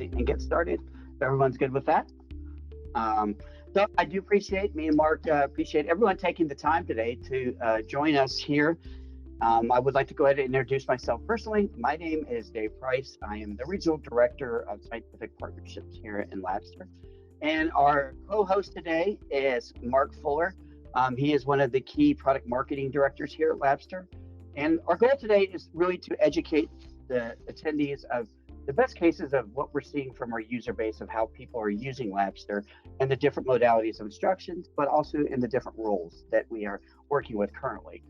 point and get started. If everyone's good with that. So I do appreciate, me and Mark appreciate everyone taking the time today to join us here. I would like to go ahead and introduce myself personally. My name is Dave Price. I am the Regional Director of Scientific Partnerships here in Labster. And our co-host today is Mark Fuller. He is one of the key product marketing directors here at Labster. And our goal today is really to educate the attendees of the best cases of what we're seeing from our user base of how people are using Labster and the different modalities of instructions, but also in the different roles that we are working with currently.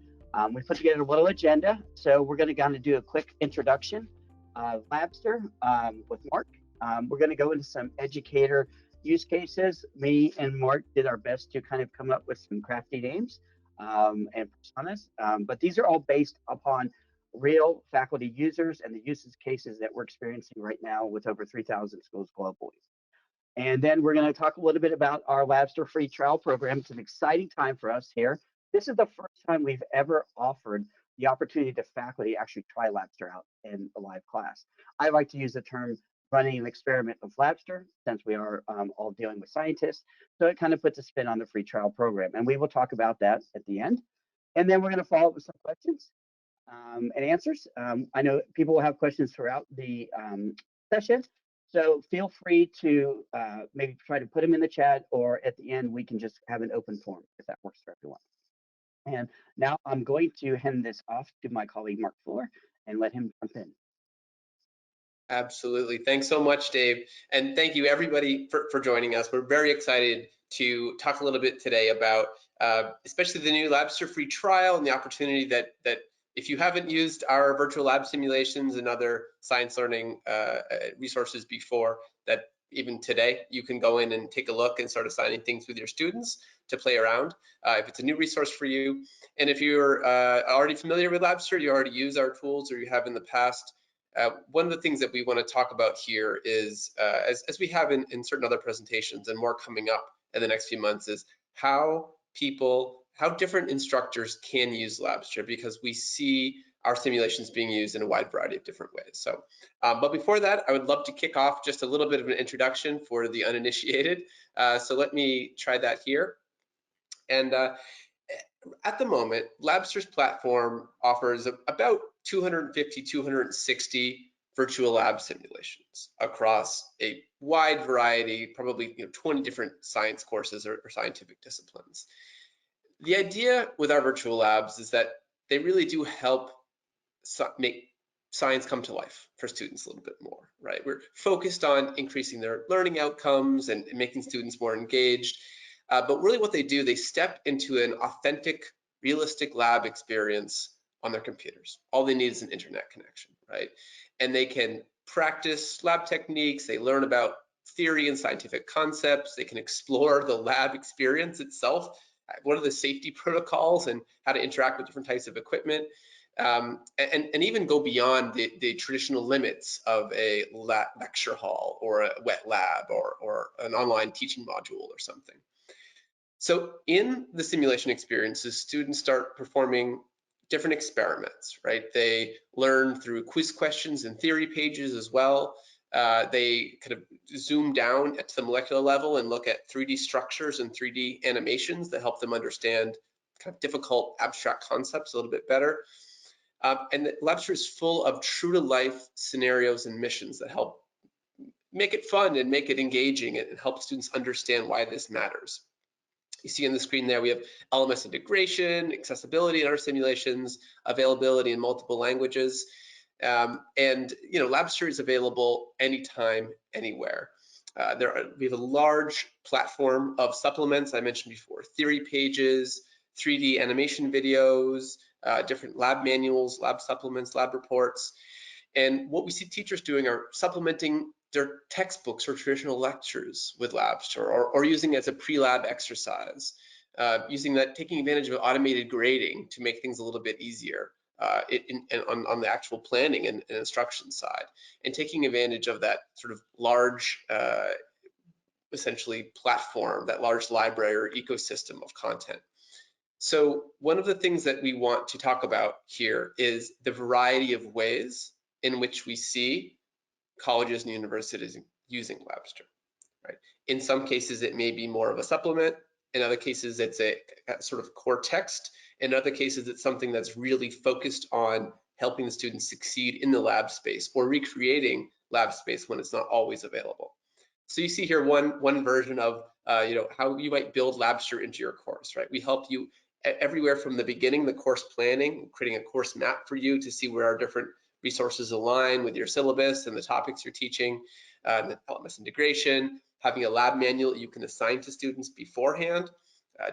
We put together a little agenda, so we're going to kind of do a quick introduction of Labster with Mark. We're going to go into some educator use cases. Me and Mark did our best to kind of come up with some crafty names and personas, but these are all based upon real faculty users and the use cases that we're experiencing right now with over 3,000 schools globally. And then we're going to talk a little bit about our Labster free trial program. It's an exciting time for us here. This is the first time we've ever offered the opportunity to faculty actually try Labster out in a live class. I like to use the term running an experiment with Labster, since we are all dealing with scientists. So it kind of puts a spin on the free trial program. And we will talk about that at the end. And then we're going to follow up with some questions and answers. I know people will have questions throughout the session. So feel free to maybe try to put them in the chat, or at the end, we can just have an open forum if that works for everyone. And now I'm going to hand this off to my colleague, Mark Fuller, and let him jump in. Absolutely. Thanks so much, Dave. And thank you, everybody, for joining us. We're very excited to talk a little bit today about especially the new Labster free trial and the opportunity that if you haven't used our virtual lab simulations and other science learning resources before, that even today you can go in and take a look and start assigning things with your students to play around if it's a new resource for you. And if you're already familiar with Labster, you already use our tools or you have in the past, one of the things that we want to talk about here is, as we have in certain other presentations and more coming up in the next few months, is how different instructors can use Labster, because we see our simulations being used in a wide variety of different ways. So, but before that, I would love to kick off just a little bit of an introduction for the uninitiated. So let me try that here. And at the moment, Labster's platform offers about 250, 260 virtual lab simulations across a wide variety, probably 20 different science courses or scientific disciplines. The idea with our virtual labs is that they really do help make science come to life for students a little bit more, right? We're focused on increasing their learning outcomes and making students more engaged. But really what they do, they step into an authentic, realistic lab experience on their computers. All they need is an internet connection, right? And they can practice lab techniques, they learn about theory and scientific concepts, they can explore the lab experience itself, what are the safety protocols and how to interact with different types of equipment, and even go beyond the traditional limits of a lecture hall or a wet lab or an online teaching module or something. So in the simulation experiences, students start performing different experiments, right? They learn through quiz questions and theory pages as well. They kind of zoom down to the molecular level and look at 3D structures and 3D animations that help them understand kind of difficult abstract concepts a little bit better. And the Labster is full of true to life scenarios and missions that help make it fun and make it engaging and help students understand why this matters. You see on the screen there, we have Lms Integration, accessibility in our simulations, availability in multiple languages. And Labster is available anytime, anywhere. We have a large platform of supplements I mentioned before, theory pages, 3D animation videos, different lab manuals, lab supplements, lab reports. And what we see teachers doing are supplementing their textbooks or traditional lectures with Labster, or using it as a pre-lab exercise, taking advantage of automated grading to make things a little bit easier on the actual planning and instruction side, and taking advantage of that sort of large, essentially platform, that large library or ecosystem of content. So one of the things that we want to talk about here is the variety of ways in which we see colleges and universities using Labster, right? In some cases, it may be more of a supplement. In other cases, it's a sort of core text. In other cases, it's something that's really focused on helping the students succeed in the lab space or recreating lab space when it's not always available. So you see here one version of how you might build Labster into your course, right? We help you everywhere from the beginning, the course planning, creating a course map for you to see where our different resources align with your syllabus and the topics you're teaching, the Lms Integration, having a lab manual you can assign to students beforehand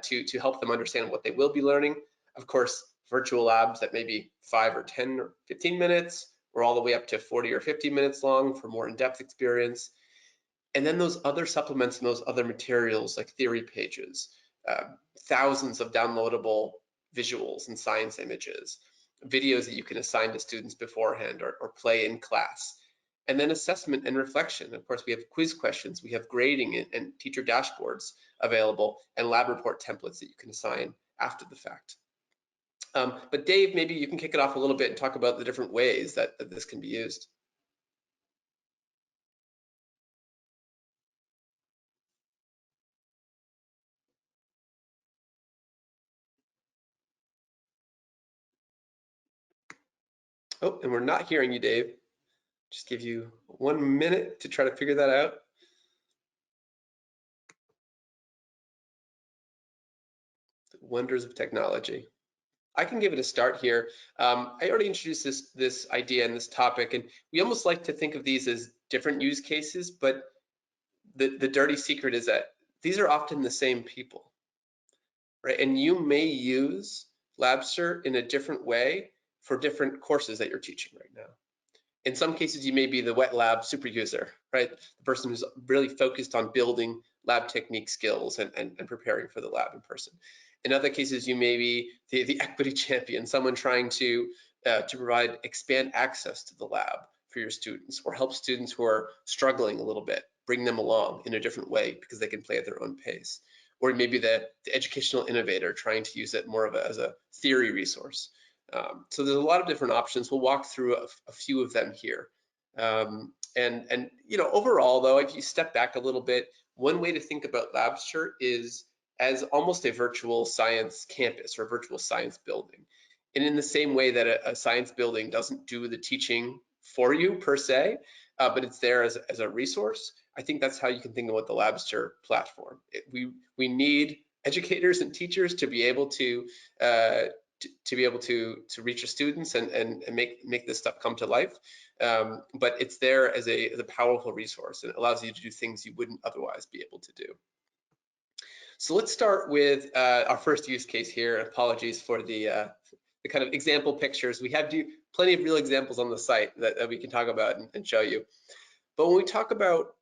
to help them understand what they will be learning. Of course, virtual labs that may be 5 or 10 or 15 minutes, or all the way up to 40 or 50 minutes long for more in-depth experience. And then those other supplements and those other materials like theory pages, thousands of downloadable visuals and science images, videos that you can assign to students beforehand or play in class. And then assessment and reflection. Of course, we have quiz questions, we have grading and teacher dashboards available, and lab report templates that you can assign after the fact. But Dave, maybe you can kick it off a little bit and talk about the different ways that this can be used. Oh, and we're not hearing you, Dave. Just give you 1 minute to try to figure that out. The wonders of technology. I can give it a start here. I already introduced this idea and this topic, and we almost like to think of these as different use cases, but the dirty secret is that these are often the same people, right? And you may use Labster in a different way for different courses that you're teaching right now. In some cases, you may be the wet lab super user, right? The person who's really focused on building lab technique skills and preparing for the lab in person. In other cases, you may be the equity champion, someone trying to expand access to the lab for your students, or help students who are struggling a little bit, bring them along in a different way because they can play at their own pace. Or maybe the educational innovator trying to use it more of as a theory resource. So there's a lot of different options. We'll walk through a few of them here. And overall though, if you step back a little bit, one way to think about Labster is as almost a virtual science campus or a virtual science building. And in the same way that a science building doesn't do the teaching for you per se, but it's there as a resource, I think that's how you can think about the Labster platform. We need educators and teachers to be able to reach your students and make this stuff come to life. But it's there as a powerful resource, and it allows you to do things you wouldn't otherwise be able to do. So let's start with our first use case here. Apologies for the kind of example pictures. We have plenty of real examples on the site that we can talk about and show you. But when we talk about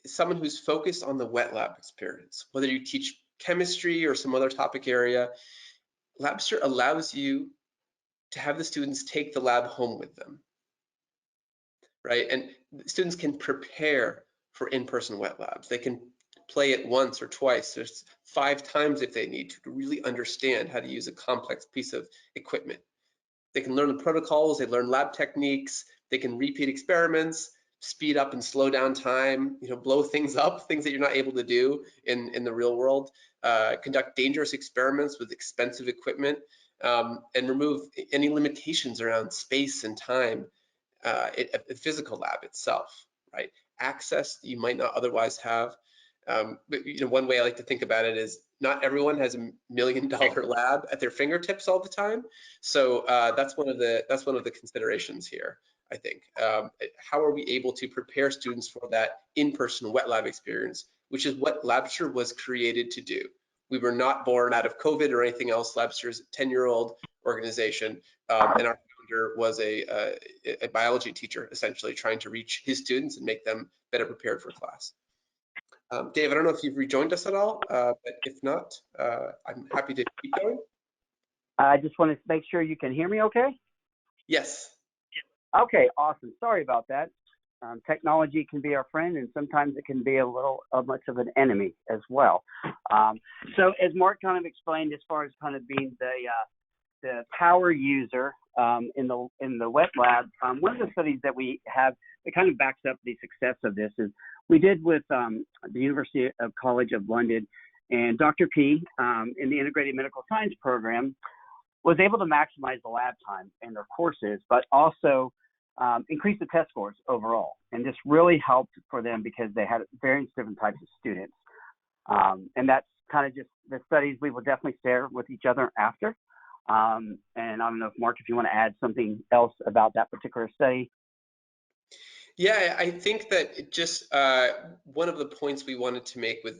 someone who's focused on the wet lab experience, whether you teach chemistry or some other topic area, Labster allows you to have the students take the lab home with them, right? And students can prepare for in-person wet labs. They can play it once or twice, there's 5 times if they need to really understand how to use a complex piece of equipment. They can learn the protocols, they learn lab techniques, they can repeat experiments, speed up and slow down time, blow things up, things that you're not able to do in the real world, conduct dangerous experiments with expensive equipment, and remove any limitations around space and time, a physical lab itself, right? Access that you might not otherwise have. But one way I like to think about it is not everyone has $1 million lab at their fingertips all the time. So that's one of the considerations here, I think. How are we able to prepare students for that in-person wet lab experience, which is what Labster was created to do. We were not born out of COVID or anything else. Labster is a 10-year-old organization, and our founder was a biology teacher, essentially trying to reach his students and make them better prepared for class. Dave, I don't know if you've rejoined us at all, but if not, I'm happy to keep going. I just want to make sure you can hear me okay? Yes. Okay, awesome. Sorry about that. Technology can be our friend, and sometimes it can be a little much of an enemy as well. So as Mark kind of explained, as far as kind of being the power user in the wet lab. One of the studies that we have that kind of backs up the success of this is we did with the University of College of London, and Dr. P in the Integrated Medical Science program was able to maximize the lab time in their courses, but also increase the test scores overall. And this really helped for them because they had various different types of students. And that's kind of just the studies we will definitely share with each other after. And I don't know if Mark, if you want to add something else about that particular study. Yeah, I think that it just one of the points we wanted to make with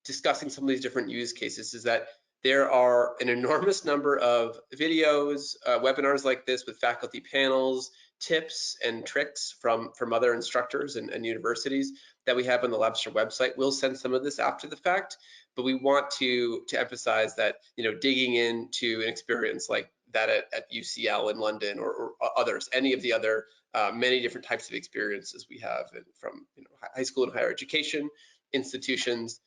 discussing some of these different use cases is that there are an enormous number of videos, webinars like this with faculty panels, tips and tricks from other instructors and universities that we have on the Labster website. We'll send some of this after the fact, but we want to emphasize that, you know, digging into an experience like that at UCL in London or others, any of the other many different types of experiences we have from, you know, high school and higher education institutions,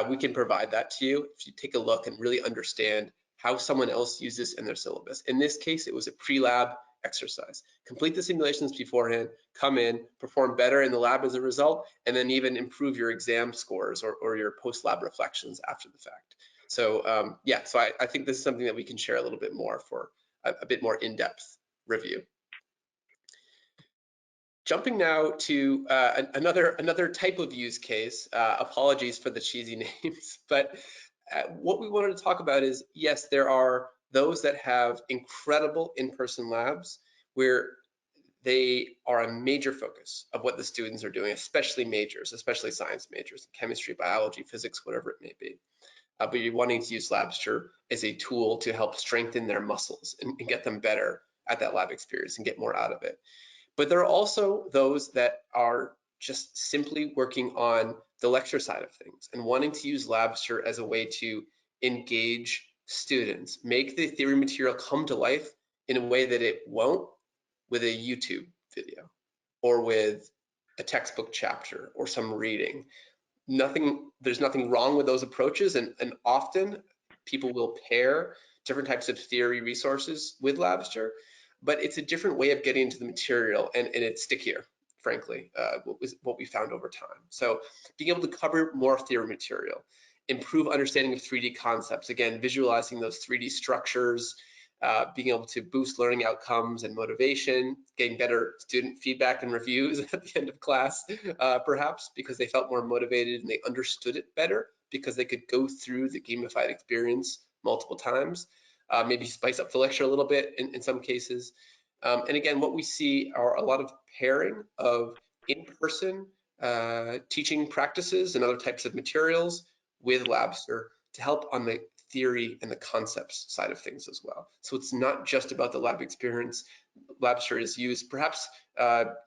we can provide that to you if you take a look and really understand how someone else uses in their syllabus. In this case, it was a pre-lab exercise. Complete the simulations beforehand, come in, perform better in the lab as a result, and then even improve your exam scores or your post-lab reflections after the fact. So yeah, so I think this is something that we can share a little bit more for a bit more in-depth review. Jumping now to another type of use case. Apologies for the cheesy names, but what we wanted to talk about is, yes, there are those that have incredible in-person labs where they are a major focus of what the students are doing, especially majors, especially science majors, chemistry, biology, physics, whatever it may be. But you're wanting to use Labster as a tool to help strengthen their muscles and get them better at that lab experience and get more out of it. But there are also those that are just simply working on the lecture side of things and wanting to use Labster as a way to engage students, make the theory material come to life in a way that it won't with a YouTube video or with a textbook chapter or some reading. There's nothing wrong with those approaches, and often people will pair different types of theory resources with Labster, but it's a different way of getting into the material, and it's stickier, frankly, what we found over time. So being able to cover more theory material, improve understanding of 3D concepts, again, visualizing those 3D structures, being able to boost learning outcomes and motivation, getting better student feedback and reviews at the end of class, perhaps because they felt more motivated and they understood it better because they could go through the gamified experience multiple times, maybe spice up the lecture a little bit in some cases. And again, what we see are a lot of pairing of in-person teaching practices and other types of materials with Labster to help on the theory and the concepts side of things as well. So it's not just about the lab experience. Labster is used, perhaps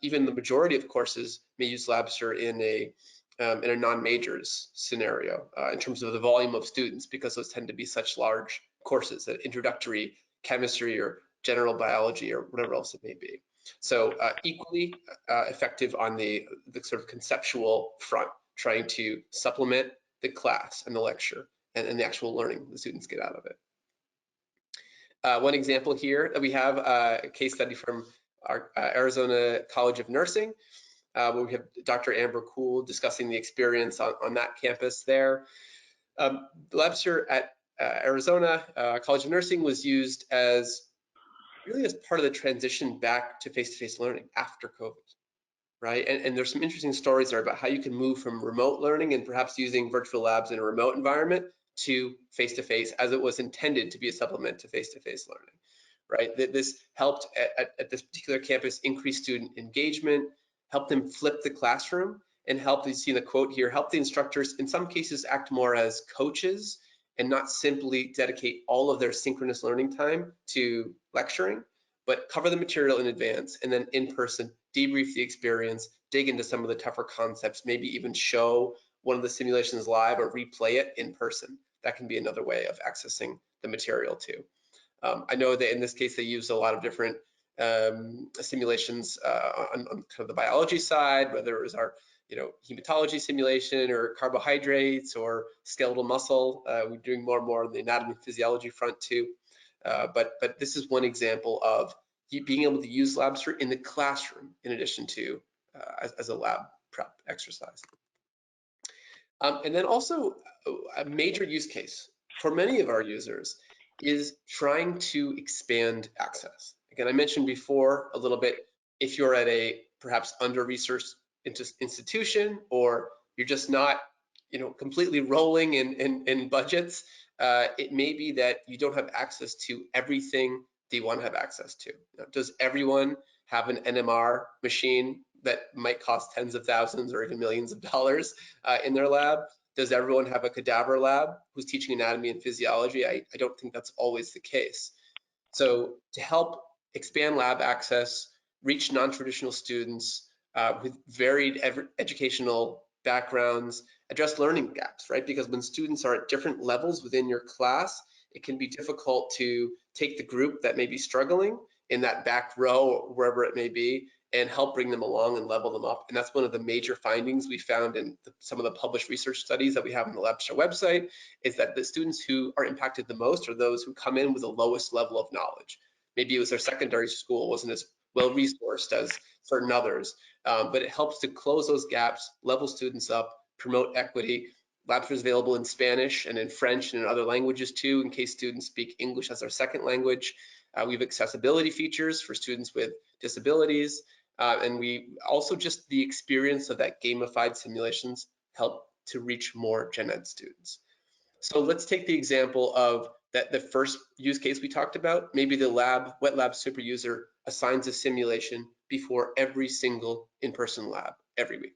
even the majority of courses may use Labster in a non-majors scenario in terms of the volume of students, because those tend to be such large courses, that introductory chemistry or general biology or whatever else it may be. So equally effective on the sort of conceptual front, trying to supplement the class and the lecture and the actual learning the students get out of it. One example here that we have a case study from our Arizona College of Nursing, where we have Dr. Amber Kuhl discussing the experience on that campus there. The Labster at Arizona College of Nursing was used as really as part of the transition back to face-to-face learning after COVID, right? And there's some interesting stories there about how you can move from remote learning and perhaps using virtual labs in a remote environment to face-to-face, as it was intended to be a supplement to face-to-face learning, right? This helped at this particular campus increase student engagement, help them flip the classroom, and help, you see in the quote here, help the instructors in some cases act more as coaches and not simply dedicate all of their synchronous learning time to lecturing, but cover the material in advance and then in person debrief the experience, dig into some of the tougher concepts, maybe even show one of the simulations live or replay it in person. That can be another way of accessing the material too. I know that in this case they use a lot of different simulations on kind of the biology side, whether it was our hematology simulation or carbohydrates or skeletal muscle. We're doing more and more on the anatomy and physiology front too. But this is one example of being able to use Labster in the classroom in addition to as a lab prep exercise. And then also a major use case for many of our users is trying to expand access. Again, I mentioned before a little bit, if you're at a perhaps under-researched institution, or you're just not, completely rolling in budgets, it may be that you don't have access to everything that you want to have access to. Does everyone have an NMR machine that might cost tens of thousands or even millions of dollars in their lab? Does everyone have a cadaver lab who's teaching anatomy and physiology? I don't think that's always the case. So to help expand lab access, reach non-traditional students with varied educational backgrounds, address learning gaps, right? Because when students are at different levels within your class, it can be difficult to take the group that may be struggling in that back row, or wherever it may be, and help bring them along and level them up. And that's one of the major findings we found in some of the published research studies that we have on the Labster website, is that the students who are impacted the most are those who come in with the lowest level of knowledge. Maybe it was their secondary school wasn't as well resourced as certain others, but it helps to close those gaps, level students up, promote equity. Labster is available in Spanish and in French and in other languages too, in case students speak English as their second language. We have accessibility features for students with disabilities. And we also, just the experience of that gamified simulations help to reach more gen ed students. So let's take the example of the first use case we talked about. Maybe the wet lab super user assigns a simulation before every single in-person lab every week.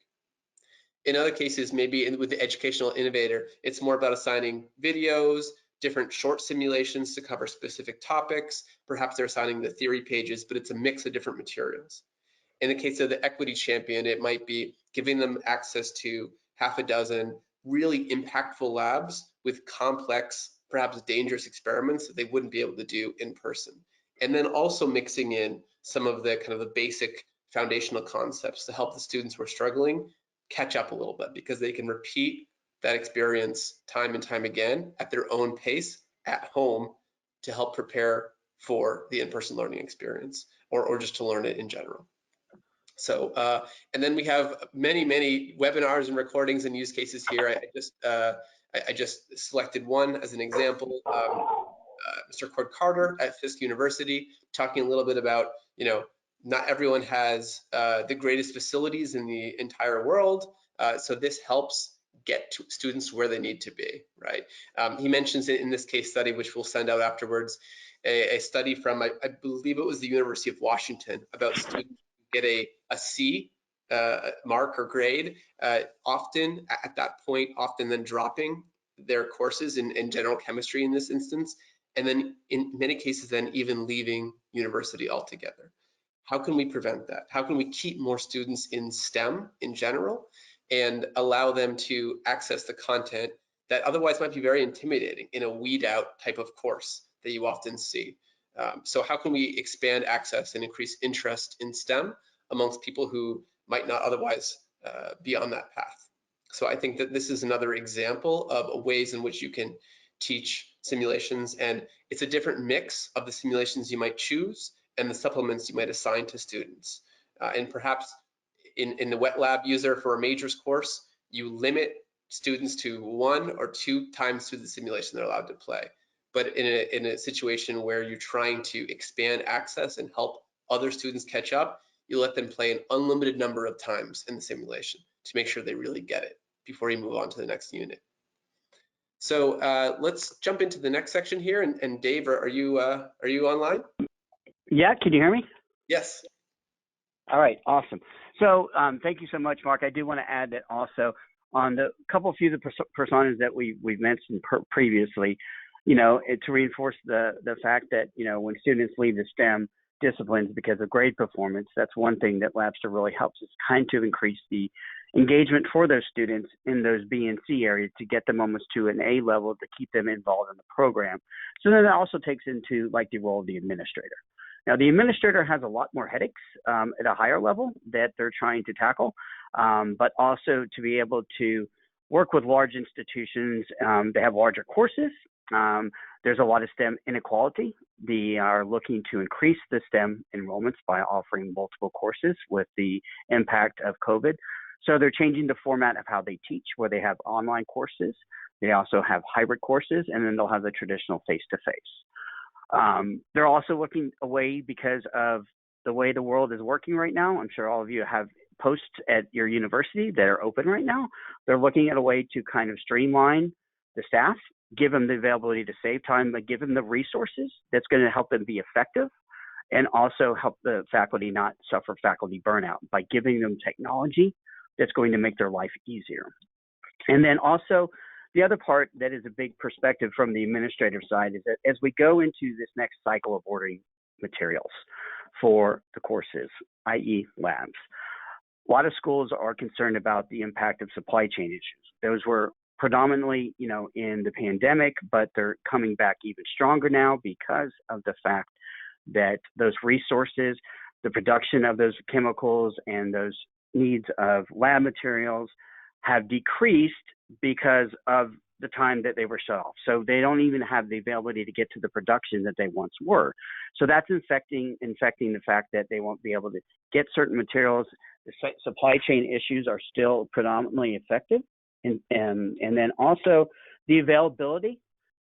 In other cases, maybe with the educational innovator, it's more about assigning videos, different short simulations to cover specific topics. Perhaps they're assigning the theory pages, but it's a mix of different materials. In the case of the equity champion, it might be giving them access to half a dozen really impactful labs with complex, perhaps dangerous experiments that they wouldn't be able to do in person. And then also mixing in some of the kind of the basic foundational concepts to help the students who are struggling catch up a little bit, because they can repeat that experience time and time again at their own pace at home to help prepare for the in-person learning experience, or just to learn it in general. So, and then we have many webinars and recordings and use cases here. I just selected one as an example. Mr. Cord Carter at Fisk University, talking a little bit about, not everyone has the greatest facilities in the entire world. So this helps get to students where they need to be, right? He mentions it in this case study, which we'll send out afterwards, a study from, I believe it was the University of Washington, about students who get a C mark or grade, often at that point, often then dropping their courses in general chemistry in this instance, and then in many cases then even leaving university altogether. How can we prevent that? How can we keep more students in STEM in general and allow them to access the content that otherwise might be very intimidating in a weed out type of course that you often see? So how can we expand access and increase interest in STEM amongst people who might not otherwise be on that path? So I think that this is another example of ways in which you can teach simulations, and it's a different mix of the simulations you might choose and the supplements you might assign to students. And perhaps in the wet lab user for a majors course, you limit students to 1 or 2 times through the simulation they're allowed to play. But in a situation where you're trying to expand access and help other students catch up, you let them play an unlimited number of times in the simulation to make sure they really get it before you move on to the next unit. So let's jump into the next section here. And Dave, are you online? Yeah, can you hear me? Yes. All right, awesome. So thank you so much, Mark. I do want to add that also on the few of the personas that we've mentioned previously, to reinforce the fact that, when students leave the STEM disciplines because of grade performance, that's one thing that Labster really helps us kind of increase the engagement for those students in those B and C areas to get them almost to an A level to keep them involved in the program. So then that also takes into like the role of the administrator. Now, the administrator has a lot more headaches at a higher level that they're trying to tackle, but also to be able to work with large institutions. They have larger courses, There's a lot of STEM inequality. They are looking to increase the STEM enrollments by offering multiple courses with the impact of COVID. So they're changing the format of how they teach, where they have online courses. They also have hybrid courses, and then they'll have the traditional face-to-face. They're also looking away because of the way the world is working right now. I'm sure all of you have posts at your university that are open right now. They're looking at a way to kind of streamline the staff, give them the availability to save time, but give them the resources that's going to help them be effective, and also help the faculty not suffer faculty burnout by giving them technology that's going to make their life easier. And then also, the other part that is a big perspective from the administrative side is that as we go into this next cycle of ordering materials for the courses, i.e. labs, a lot of schools are concerned about the impact of supply chain issues. Those were predominantly, in the pandemic, but they're coming back even stronger now because of the fact that those resources, the production of those chemicals and those needs of lab materials have decreased because of the time that they were shut off. So they don't even have the availability to get to the production that they once were. So that's infecting the fact that they won't be able to get certain materials. The supply chain issues are still predominantly effective. And then also the availability,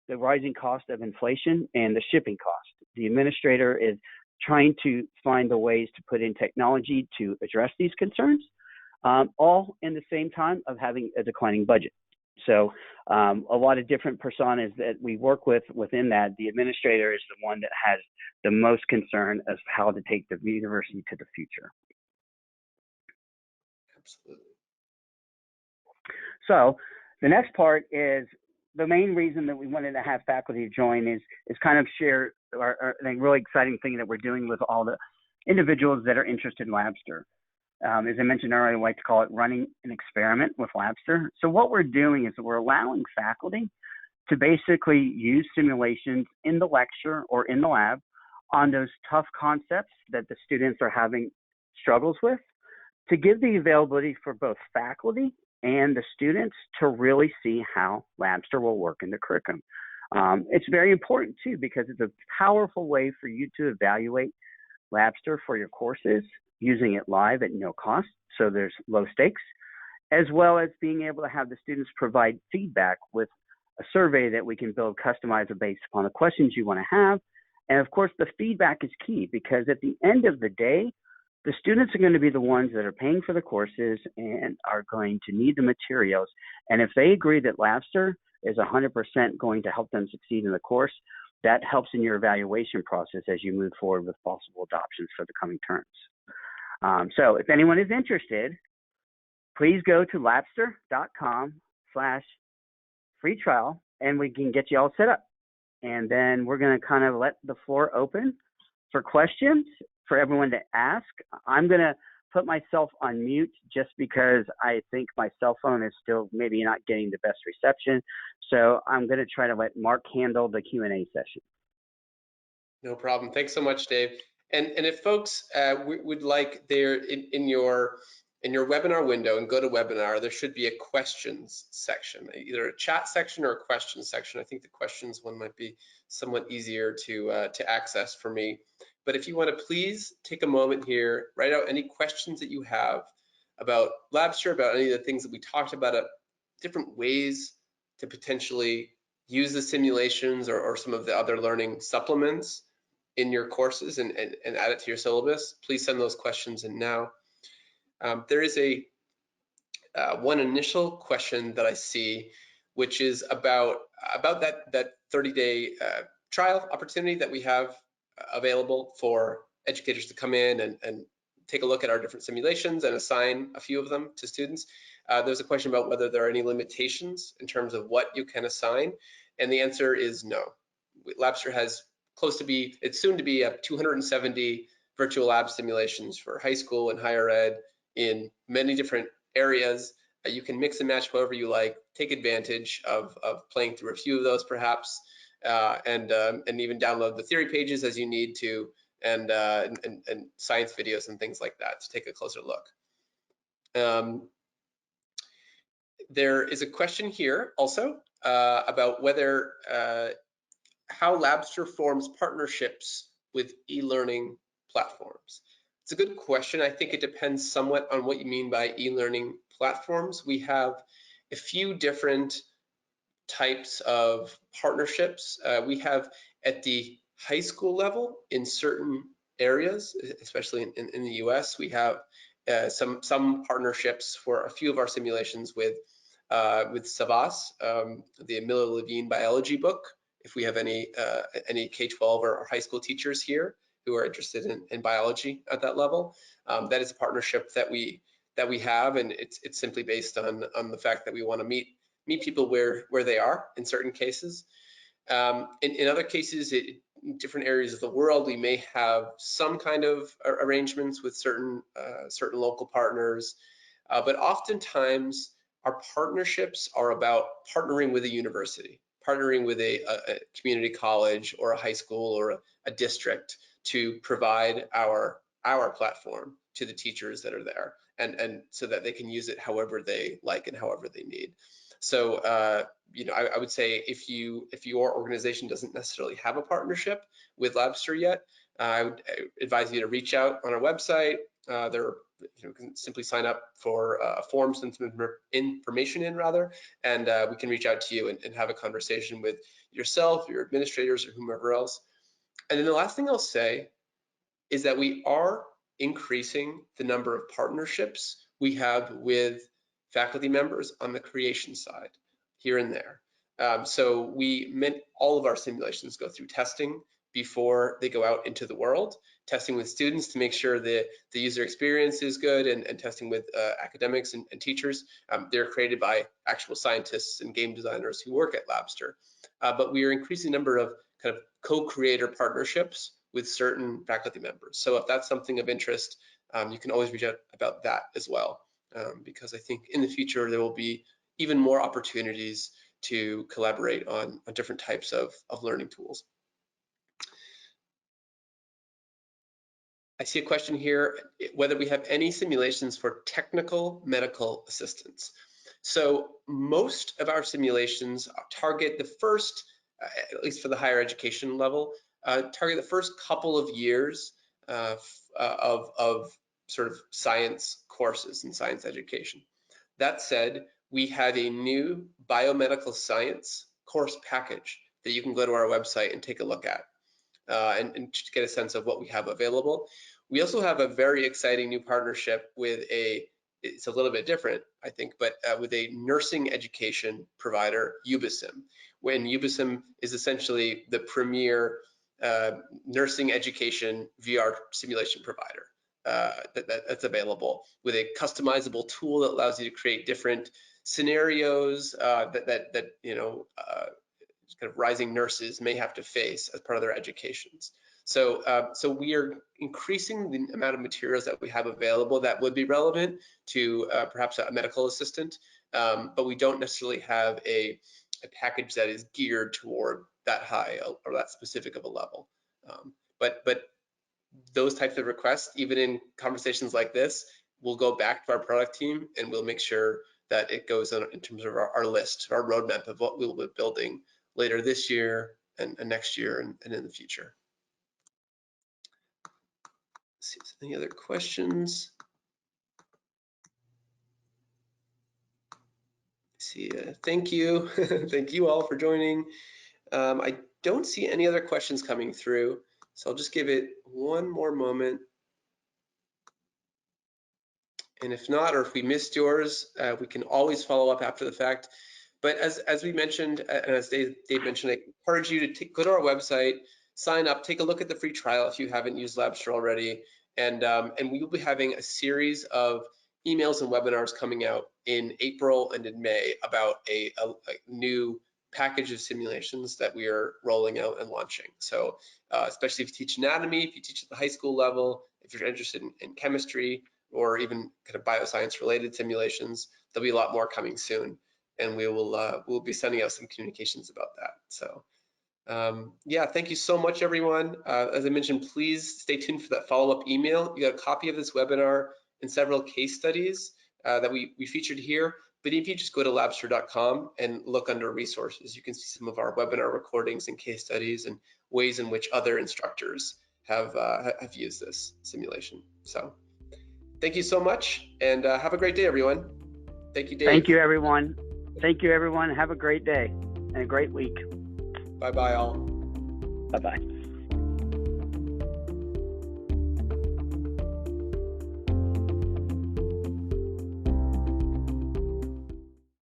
the rising cost of inflation, and the shipping cost. The administrator is trying to find the ways to put in technology to address these concerns, all in the same time of having a declining budget. So a lot of different personas that we work with within that. The administrator is the one that has the most concern of how to take the university to the future. Absolutely. So the next part is the main reason that we wanted to have faculty join is kind of share our really exciting thing that we're doing with all the individuals that are interested in Labster. As I mentioned earlier, I like to call it running an experiment with Labster. So what we're doing is we're allowing faculty to basically use simulations in the lecture or in the lab on those tough concepts that the students are having struggles with, to give the availability for both faculty and the students to really see how Labster will work in the curriculum. It's very important too, because it's a powerful way for you to evaluate Labster for your courses, using it live at no cost, so there's low stakes, as well as being able to have the students provide feedback with a survey that we can build customized based upon the questions you want to have. And of course, the feedback is key, because at the end of the day, the students are going to be the ones that are paying for the courses and are going to need the materials. And if they agree that Labster is 100% going to help them succeed in the course, that helps in your evaluation process as you move forward with possible adoptions for the coming terms. So if anyone is interested, please go to labster.com/free trial and we can get you all set up. And then we're going to kind of let the floor open for questions for everyone to ask. I'm going to put myself on mute just because I think my cell phone is still maybe not getting the best reception. So I'm going to try to let Mark handle the Q&A session. No problem. Thanks so much, Dave. And if folks would like there in your webinar window and go to webinar, there should be a questions section, either a chat section or a questions section. I think the questions one might be somewhat easier to access for me. But if you want to please take a moment here, write out any questions that you have about Labster, about any of the things that we talked about, different ways to potentially use the simulations or some of the other learning supplements in your courses and add it to your syllabus. Please send those questions in now. There is one initial question that I see, which is about that 30-day trial opportunity that we have available for educators to come in and take a look at our different simulations and assign a few of them to students. There's a question about whether there are any limitations in terms of what you can assign, and the answer is no. Labster has it's soon to be 270 virtual lab simulations for high school and higher ed in many different areas. You can mix and match however you like, take advantage of playing through a few of those perhaps, and even download the theory pages as you need to, and science videos and things like that to take a closer look. There is a question here also about whether how Labster forms partnerships with e-learning platforms. It's a good question. I think it depends somewhat on what you mean by e-learning platforms. We have a few different types of partnerships. We have at the high school level in certain areas, especially in the US, we have some partnerships for a few of our simulations with Savas, the Miller Levine biology book. If we have any K-12 or high school teachers here who are interested in biology at that level, that is a partnership that we have, and it's simply based on the fact that we want to meet people where they are in certain cases. In other cases, in different areas of the world, we may have some kind of arrangements with certain local partners, but oftentimes our partnerships are about partnering with a university, partnering with a community college or a high school or a district to provide our platform to the teachers that are there, and so that they can use it however they like and however they need. So I would say if your organization doesn't necessarily have a partnership with Labster yet, I would advise you to reach out on our website. You can simply sign up for a form, send some information in rather, and we can reach out to you and have a conversation with yourself, your administrators, or whomever else. And then the last thing I'll say is that we are increasing the number of partnerships we have with faculty members on the creation side here and there. So all of our simulations go through testing before they go out into the world, testing with students to make sure that the user experience is good, and testing with academics and teachers. They're created by actual scientists and game designers who work at Labster. But we are increasing the number of kind of co-creator partnerships with certain faculty members. So if that's something of interest, you can always reach out about that as well, because I think in the future there will be even more opportunities to collaborate on different types of learning tools. I see a question here, whether we have any simulations for technical medical assistance. So most of our simulations target the first, at least for the higher education level, target the first couple of years of sort of science courses and science education. That said, we have a new biomedical science course package that you can go to our website and take a look at and to get a sense of what we have available. We also have a very exciting new partnership with it's a little bit different, I think, but with a nursing education provider, UBISIM, when UBISIM is essentially the premier nursing education VR simulation provider that's available, with a customizable tool that allows you to create different scenarios that kind of rising nurses may have to face as part of their educations. So we are increasing the amount of materials that we have available that would be relevant to perhaps a medical assistant, but we don't necessarily have a package that is geared toward that high or that specific of a level. But those types of requests, even in conversations like this, we'll go back to our product team and we'll make sure that it goes on in terms of our list, our roadmap of what we'll be building later this year and next year and in the future. Let's see if there's any other questions. See, thank you. Thank you all for joining. I don't see any other questions coming through, so I'll just give it one more moment. And if not, or if we missed yours, we can always follow up after the fact. But as we mentioned, and as Dave mentioned, I encourage you to go to our website, sign up, take a look at the free trial if you haven't used Labster already, and we will be having a series of emails and webinars coming out in April and in May about a new package of simulations that we are rolling out and launching. So especially if you teach anatomy, if you teach at the high school level, if you're interested in chemistry or even kind of bioscience related simulations, there'll be a lot more coming soon. And we'll be sending out some communications about that. So yeah, thank you so much, everyone. As I mentioned, please stay tuned for that follow-up email. You got a copy of this webinar and several case studies that we featured here. But if you just go to labster.com and look under resources, you can see some of our webinar recordings and case studies and ways in which other instructors have used this simulation. So thank you so much, and have a great day, everyone. Thank you, Dave. Thank you, everyone. Thank you, everyone. Have a great day and a great week. Bye-bye, all. Bye-bye.